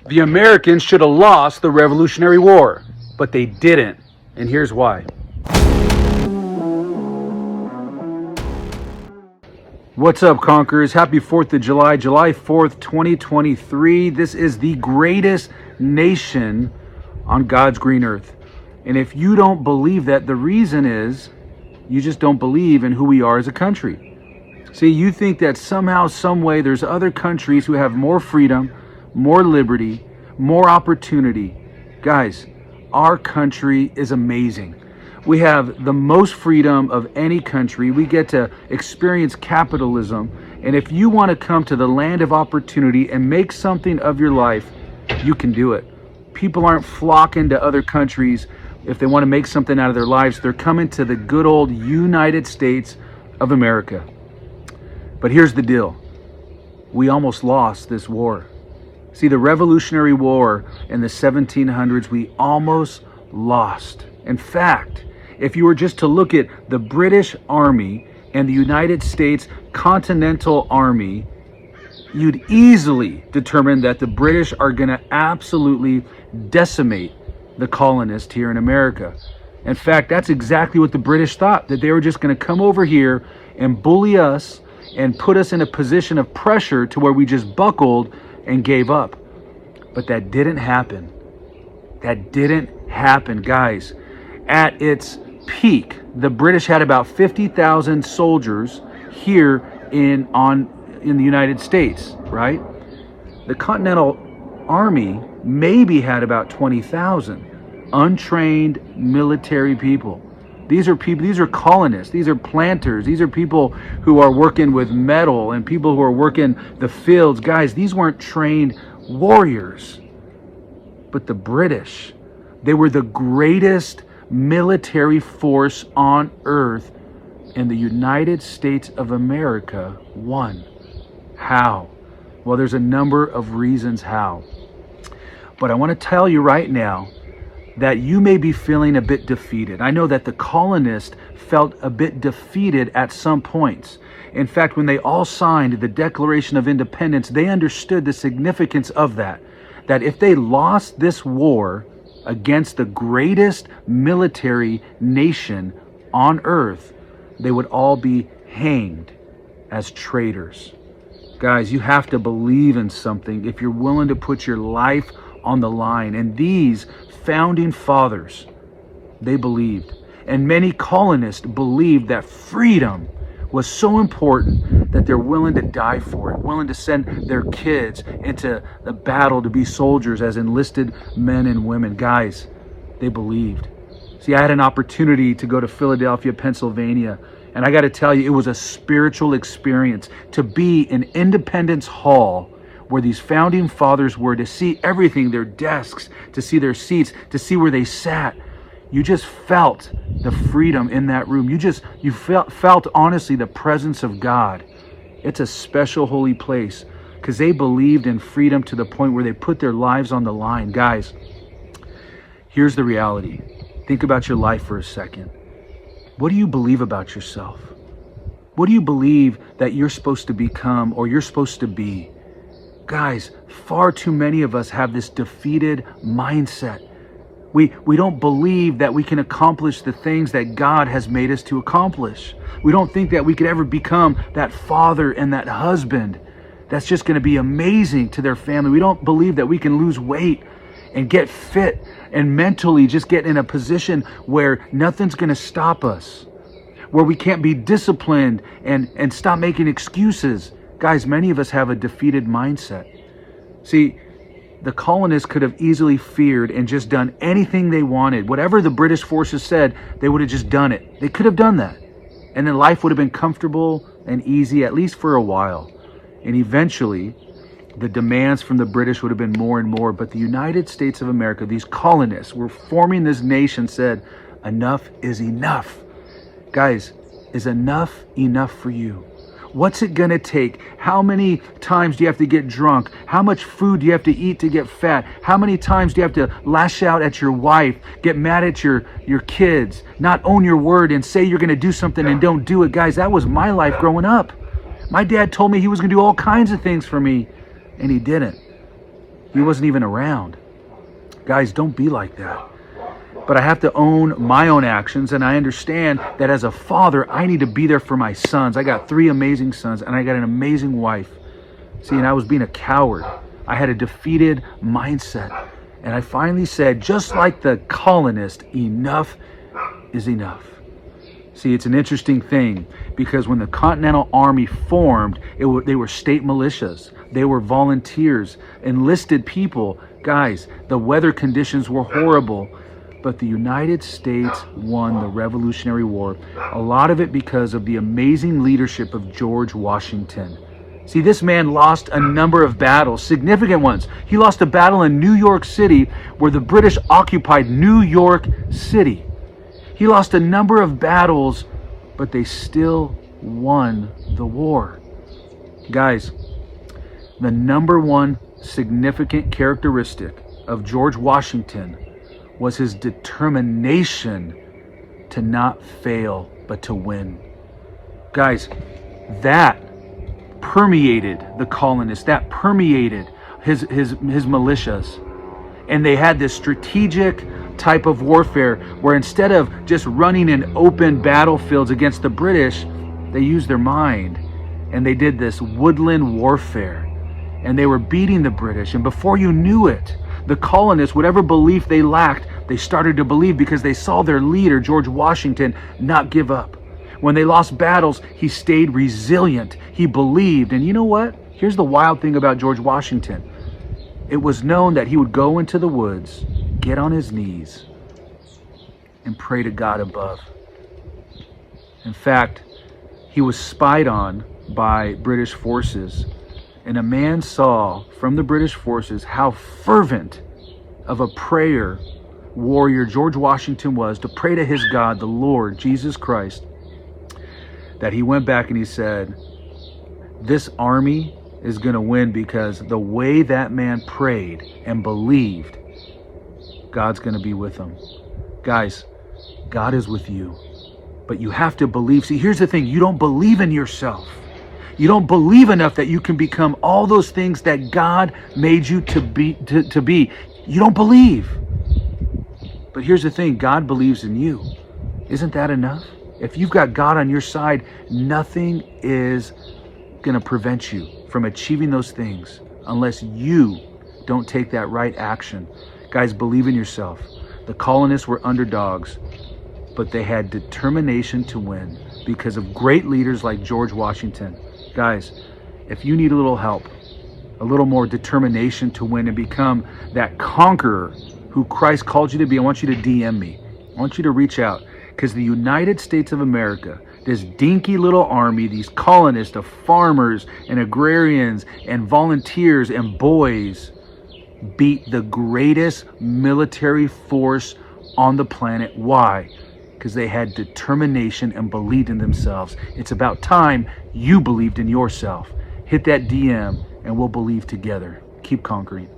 The Americans should have lost the Revolutionary War, but they didn't. And here's why. What's up, Conquerors? Happy 4th of July, July 4th, 2023. This is the greatest nation on God's green earth. And if you don't believe that, the reason is you just don't believe in who we are as a country. See, you think that somehow, some way, there's other countries who have more freedom, more liberty, more opportunity. Guys, our country is amazing. We have the most freedom of any country. We get to experience capitalism. And if you want to come to the land of opportunity and make something of your life, you can do it. People aren't flocking to other countries if they want to make something out of their lives. They're coming to the good old United States of America. But here's the deal. We almost lost this war. See, the Revolutionary War in the 1700s, we almost lost. In fact, if you were just to look at the British Army and the United States Continental Army, you'd easily determine that the British are going to absolutely decimate the colonists here in America. In fact, that's exactly what the British thought, that they were just going to come over here and bully us and put us in a position of pressure to where we just buckled and gave up. But that didn't happen. That didn't happen, guys. At its peak, the British had about 50,000 soldiers here in the United States, right? The Continental Army maybe had about 20,000 untrained military people. These are colonists, these are planters, these are people who are working with metal and people who are working the fields. Guys, these weren't trained warriors. But the British, they were the greatest military force on earth, and the United States of America won. How? Well, there's a number of reasons how. But I want to tell you right now that you may be feeling a bit defeated. I know that the colonists felt a bit defeated at some points. In fact, when they all signed the Declaration of Independence, they understood the significance of that. That if they lost this war against the greatest military nation on earth, they would all be hanged as traitors. Guys, you have to believe in something if you're willing to put your life on the line. And these founding fathers, they believed, and many colonists believed, that freedom was so important that they're willing to die for it, willing to send their kids into the battle to be soldiers as enlisted men and women. Guys, they believed. See, I had an opportunity to go to Philadelphia, Pennsylvania, and I got to tell you, it was a spiritual experience to be in Independence Hall, where these founding fathers were, to see everything, their desks, to see their seats, to see where they sat. You just felt the freedom in that room. You felt honestly the presence of God. It's a special holy place because they believed in freedom to the point where they put their lives on the line. Guys, here's the reality. Think about your life for a second. What do you believe about yourself? What do you believe that you're supposed to become or you're supposed to be? Guys, far too many of us have this defeated mindset. We don't believe that we can accomplish the things that God has made us to accomplish. We don't think that we could ever become that father and that husband that's just going to be amazing to their family. We don't believe that we can lose weight and get fit and mentally just get in a position where nothing's going to stop us, where we can't be disciplined and stop making excuses. Guys, many of us have a defeated mindset. See, the colonists could have easily feared and just done anything they wanted. Whatever the British forces said, they would have just done it. They could have done that. And then life would have been comfortable and easy, at least for a while. And eventually, the demands from the British would have been more and more. But the United States of America, these colonists were forming this nation, said, enough is enough. Guys, is enough enough for you? What's it going to take? How many times do you have to get drunk? How much food do you have to eat to get fat? How many times do you have to lash out at your wife, get mad at your kids, not own your word and say you're going to do something and don't do it? Guys, that was my life growing up. My dad told me he was going to do all kinds of things for me, and he didn't. He wasn't even around. Guys, don't be like that. But I have to own my own actions, and I understand that as a father, I need to be there for my sons. I got 3 amazing sons, and I got an amazing wife. See, and I was being a coward. I had a defeated mindset. And I finally said, just like the colonist, enough is enough. See, it's an interesting thing, because when the Continental Army formed, they were state militias. They were volunteers, enlisted people. Guys, the weather conditions were horrible. But the United States won the Revolutionary War. A lot of it because of the amazing leadership of George Washington. See, this man lost a number of battles, significant ones. He lost a battle in New York City where the British occupied New York City. He lost a number of battles, but they still won the war. Guys, the number one significant characteristic of George Washington was his determination to not fail, but to win. Guys, that permeated the colonists, that permeated his militias. And they had this strategic type of warfare where instead of just running in open battlefields against the British, they used their mind. And they did this woodland warfare. And they were beating the British. And before you knew it, the colonists, whatever belief they lacked, they started to believe because they saw their leader, George Washington, not give up. When they lost battles, he stayed resilient. He believed. And you know what? Here's the wild thing about George Washington. It was known that he would go into the woods, get on his knees, and pray to God above. In fact, he was spied on by British forces. And a man saw from the British forces how fervent of a prayer warrior George Washington was to pray to his God, the Lord Jesus Christ, that he went back and he said, this army is going to win because the way that man prayed and believed, God's going to be with him. Guys, God is with you, but you have to believe. See, here's the thing. You don't believe in yourself. You don't believe enough that you can become all those things that God made you to be. You don't believe. But here's the thing. God believes in you. Isn't that enough? If you've got God on your side, nothing is going to prevent you from achieving those things unless you don't take that right action. Guys, believe in yourself. The colonists were underdogs, but they had determination to win because of great leaders like George Washington. Guys, if you need a little help, a little more determination to win and become that conqueror who Christ called you to be, I want you to DM me. I want you to reach out, because the United States of America, this dinky little army, these colonists of farmers and agrarians and volunteers and boys, beat the greatest military force on the planet. Why? Because they had determination and believed in themselves. It's about time you believed in yourself. Hit that DM and we'll believe together. Keep conquering.